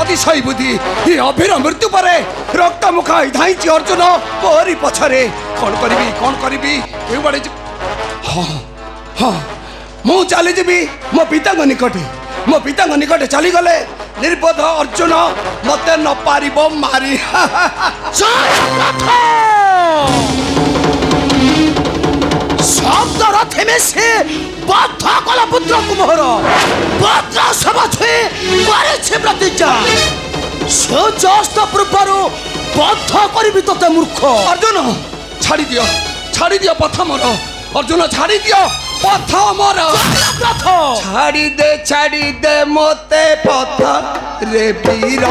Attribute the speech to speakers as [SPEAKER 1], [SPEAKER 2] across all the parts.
[SPEAKER 1] कि सही बुद्धि ये अभिर मृत्यु पर रक्त मुखा धाई अर्जुन मोरी पछरे कौन करी हाँ हाँ मु चली जी मो पिता निकटे चली गले निर्बोध अर्जुन मत न पार मारी
[SPEAKER 2] शब्द रथे में से बद्ध कला पुत्र कुमोर बद्ध सभा छुए करे प्रतिज्ञा सूर्यास्त पूर्व बद्ध करी तोते मूर्ख
[SPEAKER 1] अर्जुन छाड़ी दियो पथ मोर अर्जुन छाड़ी दियो पथ मोर छाड़ी दे मोते पथ रे वीर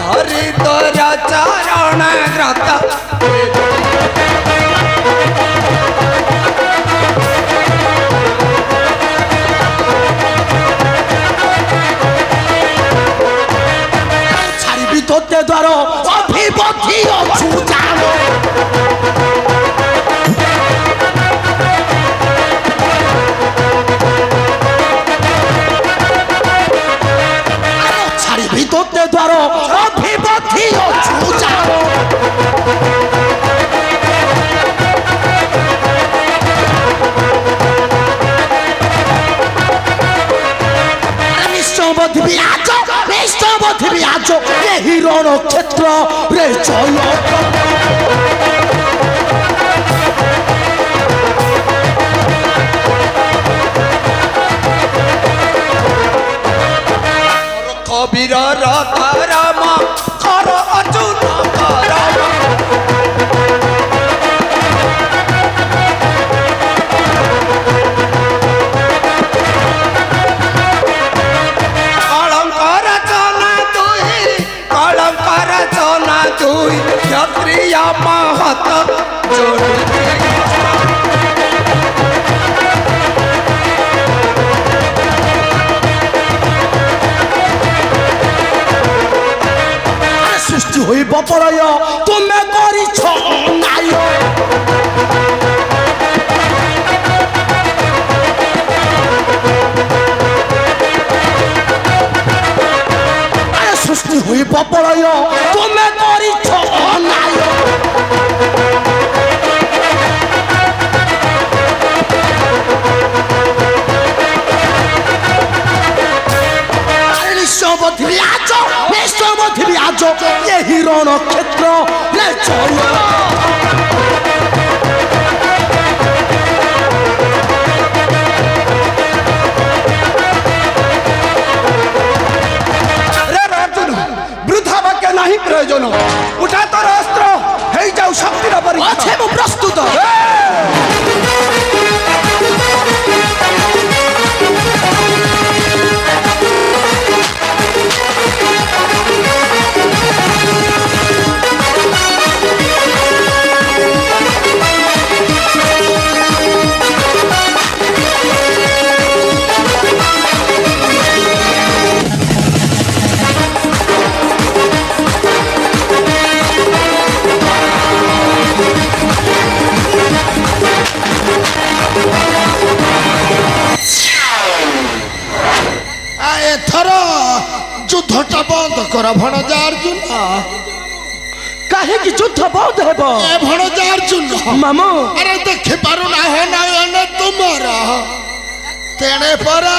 [SPEAKER 1] हरि तोरा चरण ग्रत
[SPEAKER 2] छाड़ी तोते द्वार अभिबद्धि अछु जान छाड़ी तोते द्वार अभिबद्धि अछु जान आज यही रण क्षेत्र रे जय
[SPEAKER 1] कबीर राम कर अर्जुन क्षत्रिय महत
[SPEAKER 2] सृष्टि हुई बपरय तुम्हें करी नाय सृष्टि हुई बपरय तुम्हें करी नाय आज यही रण क्षेत्र रे जय
[SPEAKER 1] वृथा वाक्य नहीं प्रयोजन उठा तोर अस्त्र हे जाऊ शक्ति
[SPEAKER 2] अच्छे मु प्रस्तुत
[SPEAKER 3] युद्धटा बंद कर भणजा अर्जुन
[SPEAKER 2] काहे की युद्ध बंद हेब
[SPEAKER 3] ए भणजा अर्जुन
[SPEAKER 2] मामू
[SPEAKER 3] अरे देखि पारु ना है नयन तुमर तेणे परा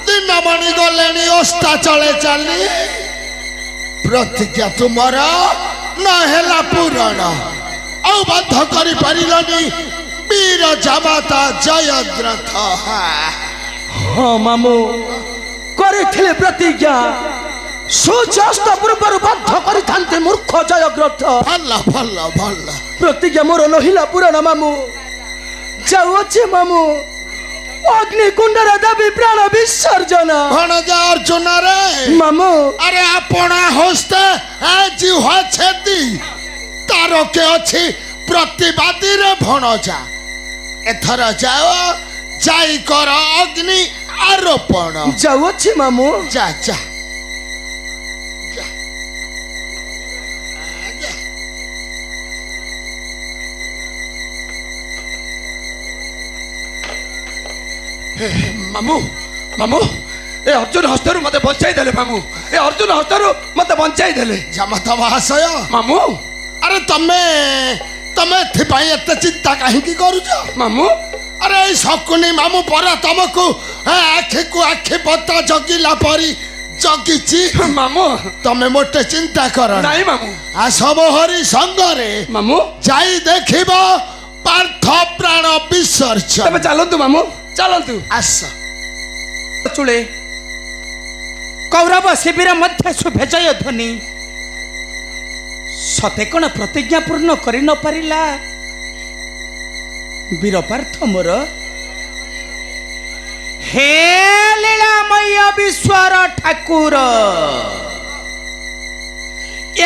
[SPEAKER 3] दिन मणि गलेनी ओस्ता चले चली प्रतिज्ञा तुमर न हेला पूरण औ बंध करि परिलनी वीर जामाता जयद्रथ
[SPEAKER 2] हाँ मामू करे प्रतिज्ञा सूर्यास्त पूर्व बद्ध करि मूर्ख जयद्रथ
[SPEAKER 3] भल भल भल
[SPEAKER 2] प्रतिज्ञा मोर नहिला पुराण मामू जाऊे मामू अग्निकुंडर देवी प्राण विसर्जन
[SPEAKER 3] भणजा अर्जुन रे
[SPEAKER 2] मामू
[SPEAKER 3] अरे अपना हस्ते जीव छेदी तार के अच्छी प्रतिवादी रे भणजा एथर जाओ जाई कर अग्नि आरोपण
[SPEAKER 2] जाऊे मामू
[SPEAKER 3] जा जा
[SPEAKER 1] ମାମୁଁ ମାମୁଁ ଏ ଅର୍ଜୁନ ହସ୍ତରୁ ମତେ ବଞ୍ଚାଇ ଦେଲେ ମାମୁଁ ଏ ଅର୍ଜୁନ ହସ୍ତରୁ ମତେ ବଞ୍ଚାଇ ଦେଲେ
[SPEAKER 3] ଜାମାତା ମହାଶୟ
[SPEAKER 1] ମାମୁଁ
[SPEAKER 3] ଆରେ ତମେ ତମେ ଏଥିପାଇଁ ଏତେ ଚିନ୍ତା କାହିଁକି କରୁଛ
[SPEAKER 1] ମାମୁଁ
[SPEAKER 3] ଆରେ ଏଇ ଶକୁନି ମାମୁଁ ପରା ତମକୁ ଆଖିକୁ ଆଖି ପତା ଜଗିଲା ପରି ଜଗିଛି
[SPEAKER 1] ମାମୁଁ
[SPEAKER 3] ତମେ ମୋଟେ ଚିନ୍ତା କର
[SPEAKER 1] ନାଇଁ ମାମୁଁ
[SPEAKER 3] ଆସ ମୋହରି ସଙ୍ଗରେ
[SPEAKER 1] ମାମୁଁ
[SPEAKER 3] ଯାଇ ଦେଖିବ ପାର୍ଥ ପ୍ରାଣ ବିସର୍ଜନ
[SPEAKER 1] ତମେ ଚାଲନ୍ତୁ ମାମୁଁ ଚାଲନ୍ତୁ
[SPEAKER 3] ଆସ
[SPEAKER 2] ଚୁଳେ କୌରବ ଶିବିର ମଧ୍ୟ ଶୁଭେ ଜୟ ଧ୍ୱନି ସତେ କଣ ପ୍ରତିଜ୍ଞା ପୂର୍ଣ୍ଣ କରି ନ ପାରିଲା ବୀର ପାର୍ଥ ମୋର ହେ ଲୀଳାମୟ ବିଶ୍ୱର ଠାକୁର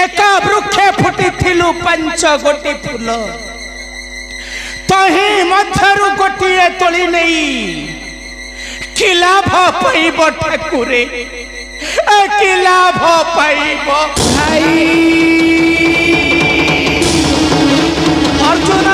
[SPEAKER 2] ଏକ ବୃକ୍ଷେ ଫୁଟିଥିଲୁ ପାଞ୍ଚ ଗୋଟି ଫୁଲ ତହିଁ ମଧ୍ୟରୁ ଗୋଟିଏ ତୋଳି ନେଇ କି ଲାଭ ପାଇବ ଠାକୁରେ କି ଲାଭ ପାଇବ ଭାଇ ଅର୍ଜୁନ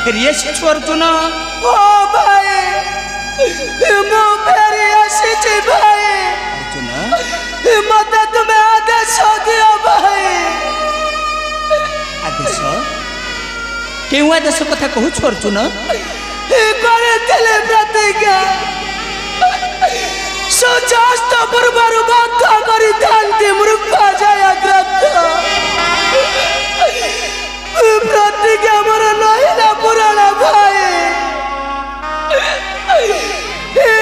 [SPEAKER 2] फेरी अर्जुन ओ भाई मो फेरी आसी भाई अर्जुन मत तुम्हें आदेश दियो भाई आदेश केउ आदेश कथा कहू अर्जुन प्रतिज्ञा सूर्यास्त पूर्वर बंध करी मूर्ख जयग्रस्त प्रतिज्ञा मोर नहिला पुराण भाई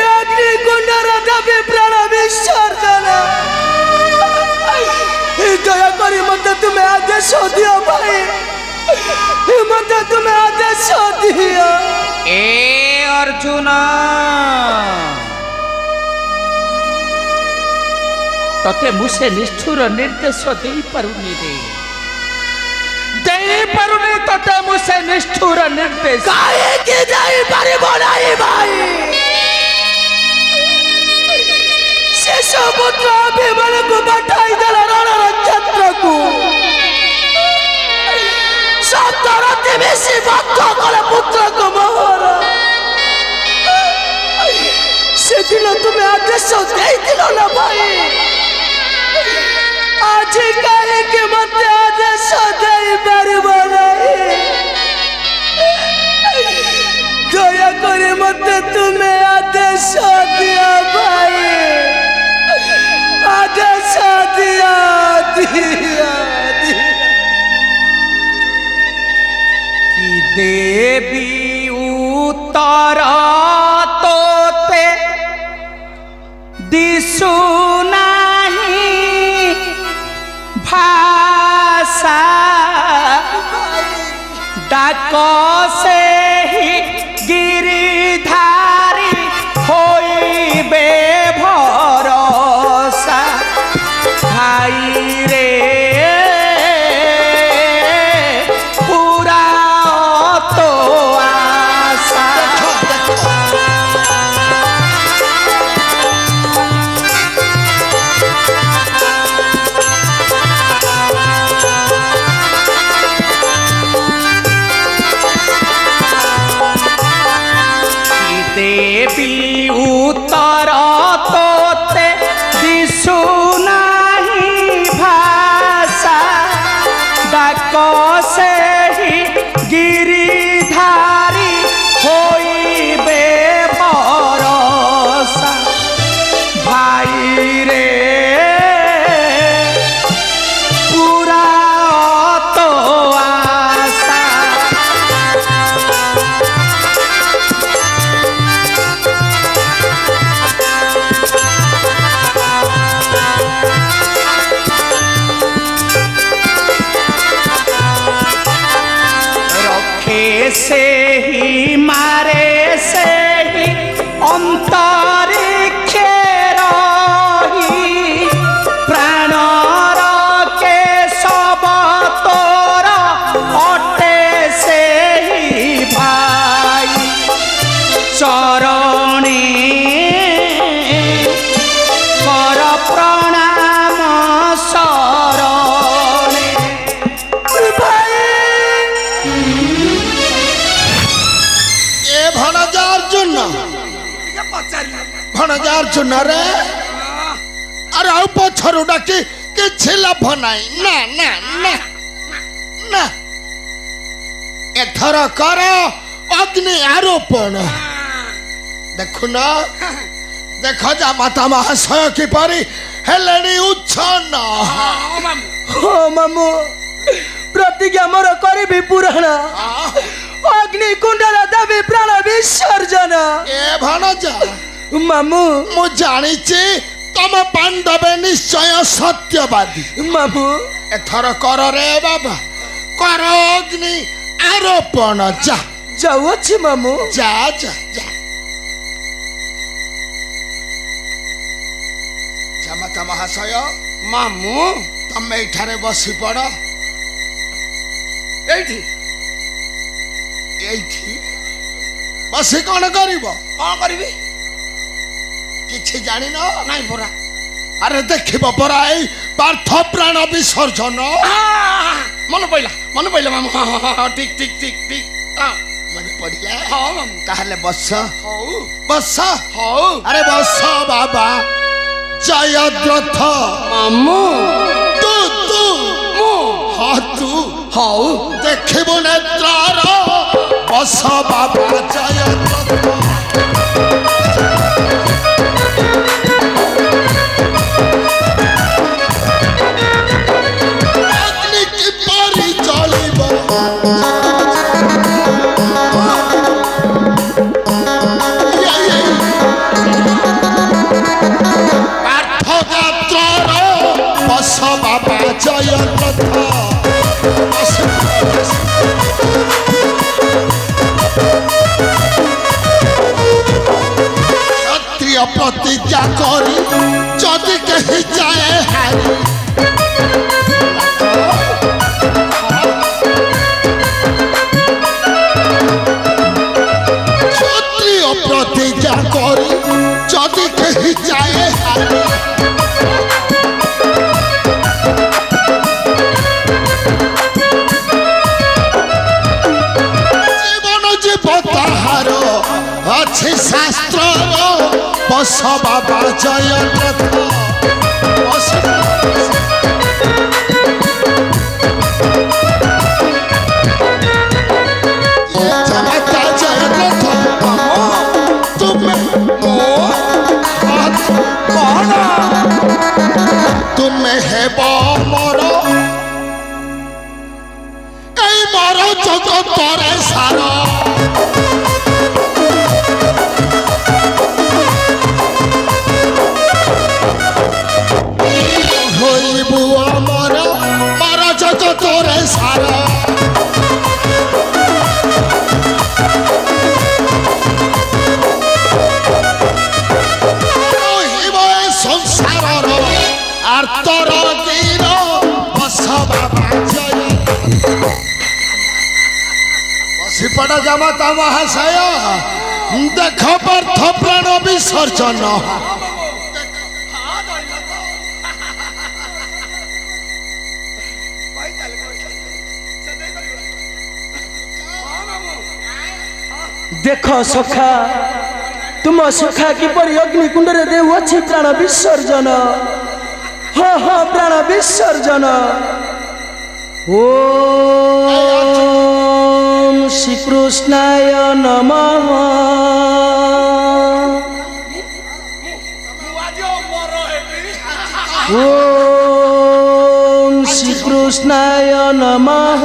[SPEAKER 2] अग्नि कुंडर दबी प्राण विसर्जन दया करी मत तुम्हें आदेश दियो भाई मत तुम्हें आदेश दियो ए अर्जुन तते मुसे निष्ठुर निर्देश दे पारुनी रे पारुनी तते मुसे निष्ठुर निर्देश काहे के जाई पारिबो नाही भाई से समुद्र अभिमान को बटाई दल रण क्षेत्र को सप्तरति बेसी बद्ध कले पुत्र को मोहर से दिन तुम्हें आदेश देइतिलो ना भाई आज काहे के मत आदेश देई पारिबो नाही दया करे मत तुम्हें आदेश दिया भाई आदेश दिया दिया कि देवी उत्तर तोते दिसु नहीं भाषा डाक से ही गिरिधारी होइबे भरोसा भाई रे पूरा तो आशा
[SPEAKER 3] ଭଣଜା ଅର୍ଜୁନ ରେ ଆରେ ଆଉ ପଛରୁ ଡାକି କିଛି ଲାଭ ନାହିଁ ନା ନା ନା ନା ଏଥର କର ଅଗ୍ନି ଆରୋପଣ ଦେଖୁନ ଦେଖ ଜାମାତା ମହାଶୟ କିପରି ହେଲେଣି ଉଚ୍ଛନ୍ନ
[SPEAKER 2] ହଁ ମାମୁ ପ୍ରତିଜ୍ଞା ମୋର କରିବି ପୁରାଣ ଅଗ୍ନି କୁଣ୍ଡରେ ଦେବି ପ୍ରାଣ ବିସର୍ଜନ
[SPEAKER 3] ଏ ଭଣଜା
[SPEAKER 2] ମାମୁ
[SPEAKER 3] ମୁଁ ଜାଣିଛି ତମ ପାଣ୍ଡବ ନିଶ୍ଚୟ ସତ୍ୟବାଦୀ
[SPEAKER 2] ମାମୁ
[SPEAKER 3] ଏଥର କର ରେ ବାବା କର ଅଗ୍ନି ଆରୋପଣ ଯା
[SPEAKER 2] ଯାଉଅଛି ମାମୁ
[SPEAKER 3] ଯା ଯା ଯା ଜାମାତା ମହାଶୟ
[SPEAKER 1] ମାମୁ
[SPEAKER 3] ତମେ ଏଠାରେ ବସି ପଡ
[SPEAKER 1] ଏଇଠି
[SPEAKER 3] ଏଇଠି ବସି କଣ କରିବ
[SPEAKER 1] କଣ କରିବି
[SPEAKER 3] କିଛି ଜାଣିନ
[SPEAKER 1] ନାଇଁ ପରା
[SPEAKER 3] ଆରେ ଦେଖିବ ପରା ଏଇ ପାର୍ଥ ପ୍ରାଣ ବିସର୍ଜନ
[SPEAKER 1] ମନେ ପଇଲା ମାମୁ ଠିକ ଠିକ ଠିକ ଠିକ
[SPEAKER 3] ମନେ ପଡିଲା
[SPEAKER 1] ହଁ ମାମୁ
[SPEAKER 3] ତାହେଲେ ବସ
[SPEAKER 1] ହଉ
[SPEAKER 3] ବସ
[SPEAKER 1] ହଉ
[SPEAKER 3] ଆରେ ବସ ବାବା ଜୟଦ୍ରଥ
[SPEAKER 1] ମାମୁ
[SPEAKER 3] ତୁ ତୁ
[SPEAKER 1] ମୁଁ
[SPEAKER 3] ହଁ ତୁ
[SPEAKER 1] ହଉ
[SPEAKER 3] ଦେଖିବୁ ନେତ୍ରର ବସ ବାବା ଜୟଦ୍ରଥ ଅଗ୍ନି କିପରି ଜଳିବ ପାର୍ଥଗାତ୍ରର ବସ ବାବା ଜୟଦ୍ରଥ କ୍ଷତ୍ରିୟ ପ୍ରତିଜ୍ଞା କରି ଯଦି କେହି ଯାଏ ହାରି କ୍ଷତ୍ରିୟ ପ୍ରତିଜ୍ଞା କରି ଯଦି କେହି ଯାଏ ହାରି ଜୀବନ ଜୀବ ତାହାର ଅଛି ଶାସ୍ତ୍ରର ବସ ବାବା ଜୟଦ୍ରଥ ବସ ଜାମାତା ଜୟଦ୍ରଥ ତୁମେ
[SPEAKER 1] କଣ
[SPEAKER 3] ତୁମେ ହେବ ମୋର এই মর জগতরে সার হইবু আমার মর জগতরে সার রহিব এ সংসারর আর্তর গীর বস বাবা জয় বসিপড় জামাতা মহাশয় দেখ পার্থ প্রাণ বিসর্জন
[SPEAKER 2] देख सखा तुम सखा किपरि अग्निकुंडरे देउछि प्राण विसर्जन हाँ हाँ प्राण विसर्जन ओम श्री कृष्णाय नमः ओम श्री कृष्णाय नमः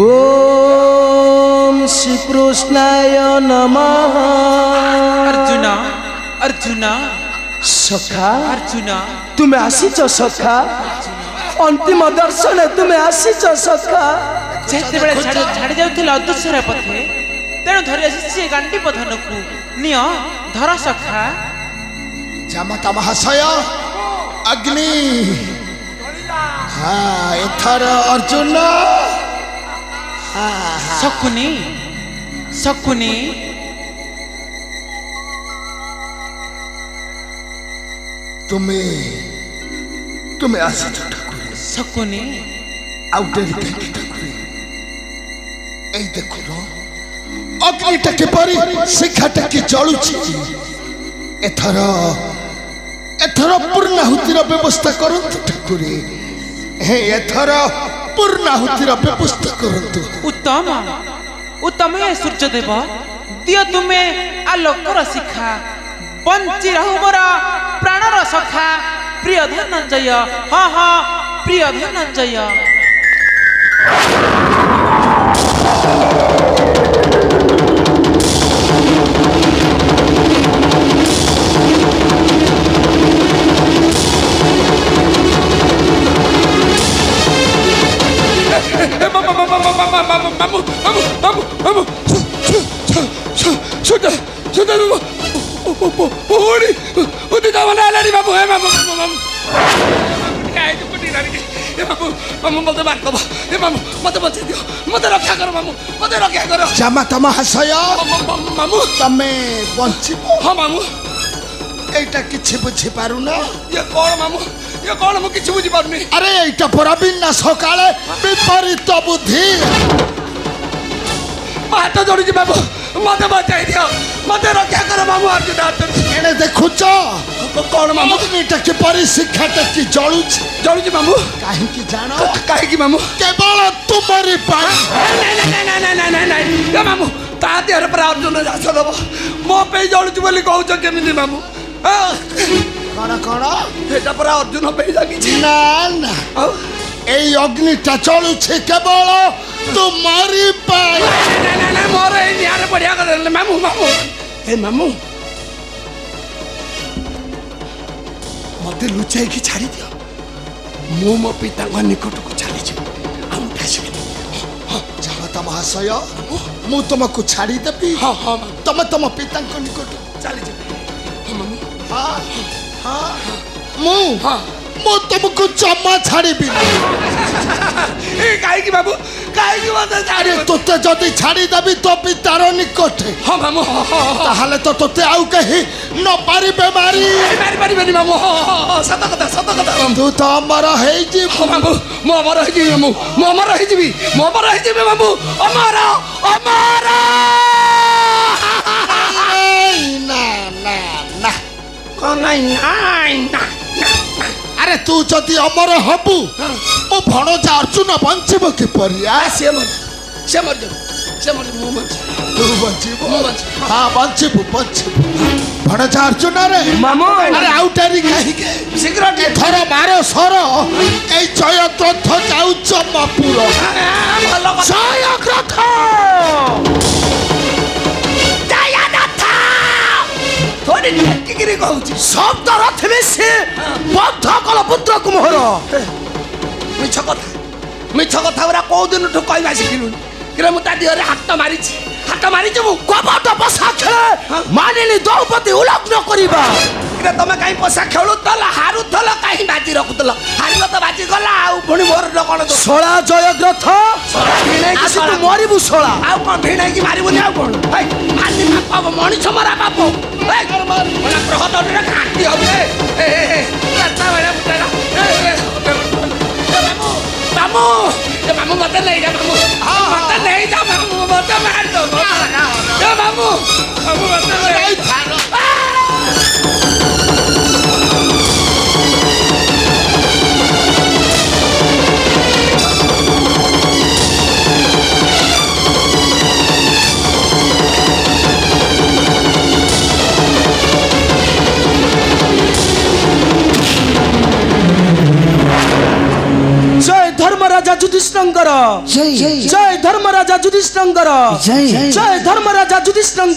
[SPEAKER 2] ओम श्री कृष्णाय नमः
[SPEAKER 4] अर्जुन अर्जुन
[SPEAKER 2] सखा
[SPEAKER 4] अर्जुन
[SPEAKER 2] तुम्हें आसीच सखा अंतिम दर्शन तुम्हें आसीच सखा
[SPEAKER 4] ଯେତେବେଳେ ଛାଡ଼ି ଯାଉଥିଲା ଅଦୃଶ୍ୟର ପଥେ ତେଣୁ ଧରି ଆସିଛି ଗାଣ୍ଡି ପଥନକୁ ନିଅ ଧର ସଖା
[SPEAKER 3] ଜାମାତା ମହାଶୟ ଅଗ୍ନି ହଁ ଏଥର ଅର୍ଜୁନ
[SPEAKER 4] ଶକୁନି ଶକୁନି
[SPEAKER 3] ତୁମେ ତୁମେ ଆସିଛ ଠାକୁର
[SPEAKER 4] ଶକୁନି
[SPEAKER 3] ଆଉ ଡେରି କାହିଁକି ଠାକୁର ଏଇ ଦେଖୁନ अग्निटा किपरि शिखाटा कि जलुछि एथर पूर्णाहुतिर व्यवस्था करंतु ठाकुरे हे एथर पूर्णाहुतिर व्यवस्था करंतु
[SPEAKER 4] उत्तम उत्तम हे सूर्यदेव दियो तुमे आलोकर शिखा बंची रहु मोर प्राणर सखा प्रिय धनंजय हाँ हाँ प्रिय धनंजय
[SPEAKER 3] जामाता महाशय तमे बंची
[SPEAKER 1] हाँ मामू
[SPEAKER 3] एटा किछि बुझी पारुना
[SPEAKER 1] ये कौन मामू ये कौन मु किछि बुझी पारुनी
[SPEAKER 3] अरे एटा परा बिना सकाळे विपरीत बुद्धि
[SPEAKER 1] हाथ जोड़ी बाबू मत बचाई दियो मत रक्षा करो मामू अर्जुन
[SPEAKER 3] एने देखुच
[SPEAKER 1] कौन मामू
[SPEAKER 3] अग्निटा किपरि शिखाटा कि जलुछि
[SPEAKER 1] जलुछि मामू
[SPEAKER 3] काहे कि जानो
[SPEAKER 1] काहे कि मामू
[SPEAKER 3] केवल तुमरी पाई
[SPEAKER 1] नहीं ये मामू ता देहर पर अर्जुन जास दब मो पे जलुछि बोली कहउछ केमिति मामू
[SPEAKER 3] कण
[SPEAKER 1] एटा पर अर्जुन पे जागी
[SPEAKER 3] ना ना এই অগ্নিটা চলুছে কেবল তোমারই পাই
[SPEAKER 1] না মোর এই নিয়ারে পড়িয়া গলে মামু মামু এ মামু মতে লুচাই কি ছাড়ি দিও মো মো পিতাଙ୍କ নিকটକୁ ଚାଲିଛି ଆମ ଫାସିଲି
[SPEAKER 3] জামাতা মহাশয় ମୁଁ ତୁମକୁ ଛାଡ଼ିଦେବି
[SPEAKER 1] ହଁ ହଁ
[SPEAKER 3] ତମେ ତମ ପିତାଙ୍କ ନିକଟକୁ
[SPEAKER 1] ଚାଲିଛି ହଁ ମାମୁ
[SPEAKER 3] ହଁ ହଁ ମୁଁ
[SPEAKER 1] ହଁ
[SPEAKER 3] ମୁଁ ତୁମକୁ ଜମା ଛାଡ଼ିବିନି
[SPEAKER 1] କାହିଁକି ବାବୁ କାହିଁକି ମତେ
[SPEAKER 3] ଆରେ ତୋତେ ଯଦି ଛାଡ଼ିଦେବି ତୋ ପିତାର ନିକଟରେ
[SPEAKER 1] ହଁ ମାମୁ
[SPEAKER 3] ତାହେଲେ ତ ତୋତେ ଆଉ କେହି ନ ପାରିବେ ମାରି
[SPEAKER 1] ମାରିପାରିବେନି ମାମୁ ସତ କଥା
[SPEAKER 3] ତୁ ତ ଅମର ହେଇଯିବୁ
[SPEAKER 1] ହଁ ମାମୁ ମୁଁ ଅମର ହେଇଯିବି ମାମୁ ମୁଁ ଅମର ହେଇଯିବି ମାମୁ ଅମର ଅମର
[SPEAKER 3] ନା ନା ନା
[SPEAKER 1] କଣ ନାଇଁ ନା
[SPEAKER 3] अरे तू जदि अमर हबु मो भणजा अर्जुन बंचिब किपरि
[SPEAKER 1] से मर मु
[SPEAKER 3] तू बंचिब हां बंचिब भणजा अर्जुन रे
[SPEAKER 1] मामू
[SPEAKER 3] अरे आउटारी काहे के
[SPEAKER 1] शीघ्र
[SPEAKER 3] थर मारो सर ए जयद्रथ जाउ चम्मापुर
[SPEAKER 2] जयद्रथ
[SPEAKER 1] थोड़ी टिकिरी कहूची
[SPEAKER 2] शब्द रथ में से बद्ध कल पुत्र कुमोर
[SPEAKER 1] मिछ कथा उरा को दिन ठु कहबा सिकिलु कि मु ता दिहरे हाथ मारिछ मु
[SPEAKER 2] कपट पसा खेले मानिनी द्रौपदी उलग्न करिबा
[SPEAKER 1] कि तमे काई पसा खेलु तला हारु तला काई बाजी रखुतल हारिलो त बाजी गला आ पुणी मोर न कोन तो
[SPEAKER 2] सोळा जयद्रथ
[SPEAKER 1] सोळा भिणे
[SPEAKER 2] आज तू मरिबु सोळा
[SPEAKER 1] आ कोन भिणे की मारिबुनी आ कोन हाय मानि पाप मणिछ मरा पाप हाय मला प्रहत रे काटी होबे ए राता बेला मुतरा मामू ये मामू मत ले जा मामू मत ले जा मामू मत मार दो ये मामू मत ले
[SPEAKER 2] धर्मराजा युधिष्ठिर जय धर्मराजा युधिष्ठिर जय धर्मराजा युधिष्ठिर